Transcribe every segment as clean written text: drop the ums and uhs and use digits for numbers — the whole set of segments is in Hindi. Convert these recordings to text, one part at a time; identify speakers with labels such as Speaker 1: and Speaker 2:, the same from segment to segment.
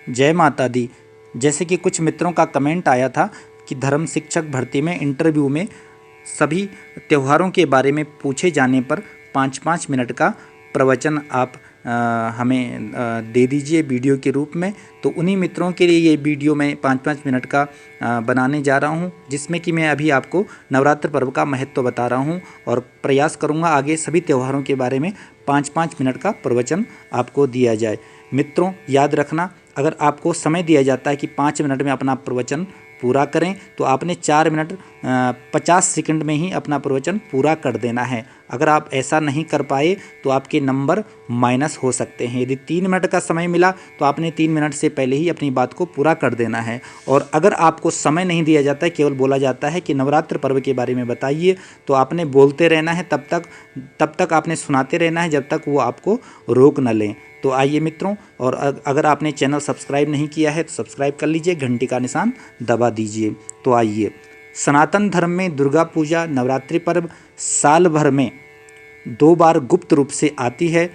Speaker 1: जय माता दी। जैसे कि कुछ मित्रों का कमेंट आया था कि धर्म शिक्षक भर्ती में इंटरव्यू में सभी त्योहारों के बारे में पूछे जाने पर 5-5 मिनट का प्रवचन आप हमें दे दीजिए वीडियो के रूप में। तो उन्हीं मित्रों के लिए ये वीडियो मैं 5-5 मिनट का बनाने जा रहा हूँ, जिसमें कि मैं अभी आपको नवरात्र पर्व का महत्व बता रहा हूँ और प्रयास करूँगा आगे सभी त्योहारों के बारे में 5-5 मिनट का प्रवचन आपको दिया जाए। मित्रों, याद रखना, अगर आपको समय दिया जाता है कि 5 मिनट में अपना प्रवचन पूरा करें तो आपने 4 मिनट 50 सेकंड में ही अपना प्रवचन पूरा कर देना है। अगर आप ऐसा नहीं कर पाए तो आपके नंबर माइनस हो सकते हैं। यदि 3 मिनट का समय मिला तो आपने 3 मिनट से पहले ही अपनी बात को पूरा कर देना है। और अगर आपको समय नहीं दिया जाता है, केवल बोला जाता है कि नवरात्र पर्व के बारे में बताइए, तो आपने बोलते रहना है, तब तक आपने सुनाते रहना है जब तक वो आपको रोक न लें। तो आइए मित्रों, और अगर आपने चैनल सब्सक्राइब नहीं किया है तो सब्सक्राइब कर लीजिए, घंटी का निशान दबा दीजिए। तो आइए, सनातन धर्म में दुर्गा पूजा नवरात्रि पर्व साल भर में 2 बार गुप्त रूप से आती है।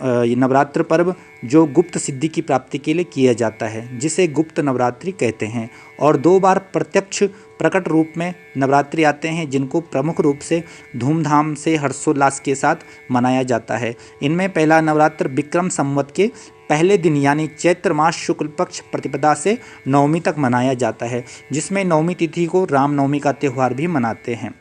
Speaker 1: नवरात्र पर्व जो गुप्त सिद्धि की प्राप्ति के लिए किया जाता है, जिसे गुप्त नवरात्रि कहते हैं, और 2 बार प्रत्यक्ष प्रकट रूप में नवरात्रि आते हैं, जिनको प्रमुख रूप से धूमधाम से हर्षोल्लास के साथ मनाया जाता है। इनमें पहला नवरात्र विक्रम संवत के पहले दिन यानी चैत्र मास शुक्ल पक्ष प्रतिपदा से नवमी तक मनाया जाता है, जिसमें नवमी तिथि को रामनवमी का त्यौहार भी मनाते हैं,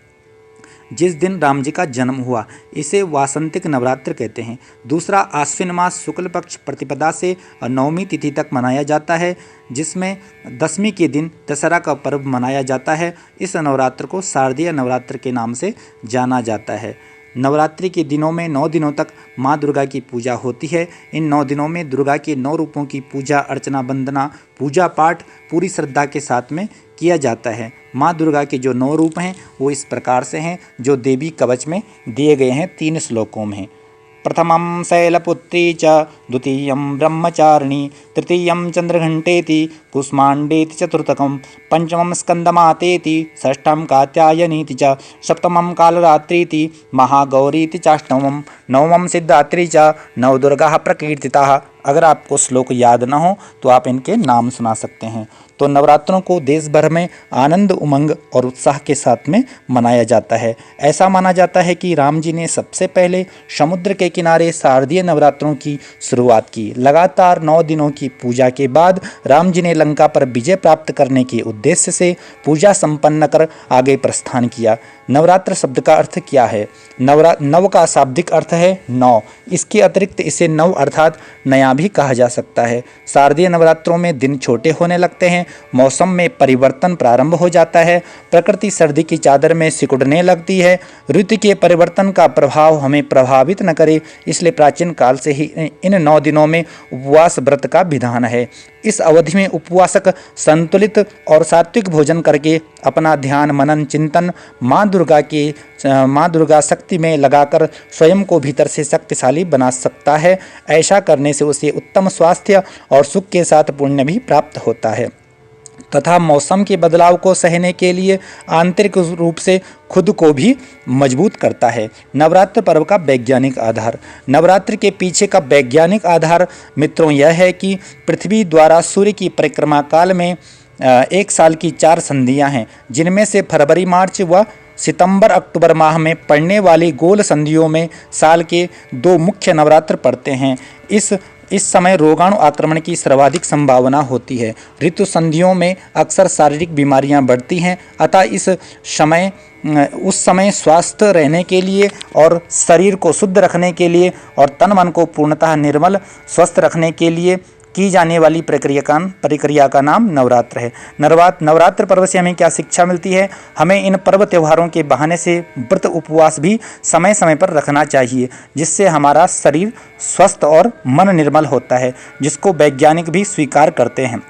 Speaker 1: जिस दिन राम जी का जन्म हुआ। इसे वासंतिक नवरात्र कहते हैं। दूसरा आश्विन मास शुक्ल पक्ष प्रतिपदा से नवमी तिथि तक मनाया जाता है, जिसमें दशमी के दिन दशहरा का पर्व मनाया जाता है। इस नवरात्र को शारदीय नवरात्र के नाम से जाना जाता है। नवरात्रि के दिनों में 9 दिनों तक माँ दुर्गा की पूजा होती है। इन 9 दिनों में दुर्गा के 9 रूपों की पूजा अर्चना वंदना पूजा पाठ पूरी श्रद्धा के साथ में किया जाता है। माँ दुर्गा के जो 9 रूप हैं वो इस प्रकार से हैं, जो देवी कवच में दिए गए हैं 3 श्लोकों में। प्रथमं शैलपुत्री च, द्वितीयं ब्रह्मचारिणी, तृतीयं चंद्रघंटेति, कुष्मांडेति चतुर्थकं, पंचमं स्कंदमातेति, षष्ठं कात्यायनीति च, सप्तमं कालरात्रीति, महागौरीति चाष्टमं, नवमं सिद्धात्री च, नवदुर्गाः प्रकीर्तिताः। अगर आपको श्लोक याद न हो तो आप इनके नाम सुना सकते हैं। तो नवरात्रों को देश भर में आनंद उमंग और उत्साह के साथ में मनाया जाता है। ऐसा माना जाता है कि राम जी ने सबसे पहले समुद्र के किनारे शारदीय नवरात्रों की शुरुआत की। लगातार 9 दिनों की पूजा के बाद राम जी ने लंका पर विजय प्राप्त करने के उद्देश्य से पूजा संपन्न कर आगे प्रस्थान किया। नवरात्र शब्द का अर्थ क्या है? नव का शाब्दिक अर्थ है 9। इसके अतिरिक्त इसे नव अर्थात नया भी कहा जा सकता है। शारदीय नवरात्रों में दिन छोटे होने लगते हैं, मौसम में परिवर्तन प्रारंभ हो जाता है, प्रकृति सर्दी की चादर में सिकुड़ने लगती है। ऋतु के परिवर्तन का प्रभाव हमें प्रभावित न करे, इसलिए प्राचीन काल से ही इन 9 दिनों में उपवास व्रत का विधान है। इस अवधि में उपवासक संतुलित और सात्विक भोजन करके अपना ध्यान मनन चिंतन माँ दुर्गा शक्ति में लगाकर स्वयं को भीतर से शक्तिशाली बना सकता है। ऐसा करने से उसे उत्तम स्वास्थ्य और सुख के साथ पुण्य भी प्राप्त होता है तथा मौसम के बदलाव को सहने के लिए आंतरिक रूप से खुद को भी मजबूत करता है। नवरात्र पर्व का वैज्ञानिक आधार। नवरात्र के पीछे का वैज्ञानिक आधार मित्रों यह है कि पृथ्वी द्वारा सूर्य की परिक्रमा काल में 1 साल की 4 संधियां हैं, जिनमें से फरवरी मार्च व सितंबर अक्टूबर माह में पड़ने वाली गोल संधियों में साल के 2 मुख्य नवरात्र पड़ते हैं। इस समय रोगाणु आक्रमण की सर्वाधिक संभावना होती है। ऋतु संधियों में अक्सर शारीरिक बीमारियां बढ़ती हैं, अतः उस समय स्वस्थ रहने के लिए और शरीर को शुद्ध रखने के लिए और तन मन को पूर्णतः निर्मल स्वस्थ रखने के लिए की जाने वाली प्रक्रिया का नाम नवरात्र है। नवरात्र पर्व से हमें क्या शिक्षा मिलती है? हमें इन पर्व त्योहारों के बहाने से व्रत उपवास भी समय समय पर रखना चाहिए, जिससे हमारा शरीर स्वस्थ और मन निर्मल होता है, जिसको वैज्ञानिक भी स्वीकार करते हैं।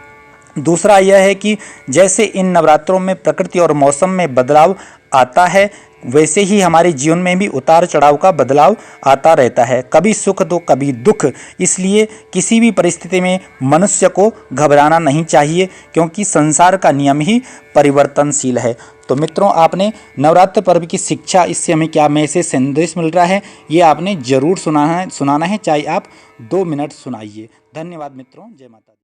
Speaker 1: दूसरा यह है कि जैसे इन नवरात्रों में प्रकृति और मौसम में बदलाव आता है, वैसे ही हमारे जीवन में भी उतार चढ़ाव का बदलाव आता रहता है, कभी सुख तो कभी दुख। इसलिए किसी भी परिस्थिति में मनुष्य को घबराना नहीं चाहिए, क्योंकि संसार का नियम ही परिवर्तनशील है। तो मित्रों, आपने नवरात्र पर्व की शिक्षा, इससे हमें क्या मैसेज संदेश मिल रहा है, ये आपने जरूर सुनाना है, चाहे आप 2 मिनट सुनाइए। धन्यवाद मित्रों, जय माता दी।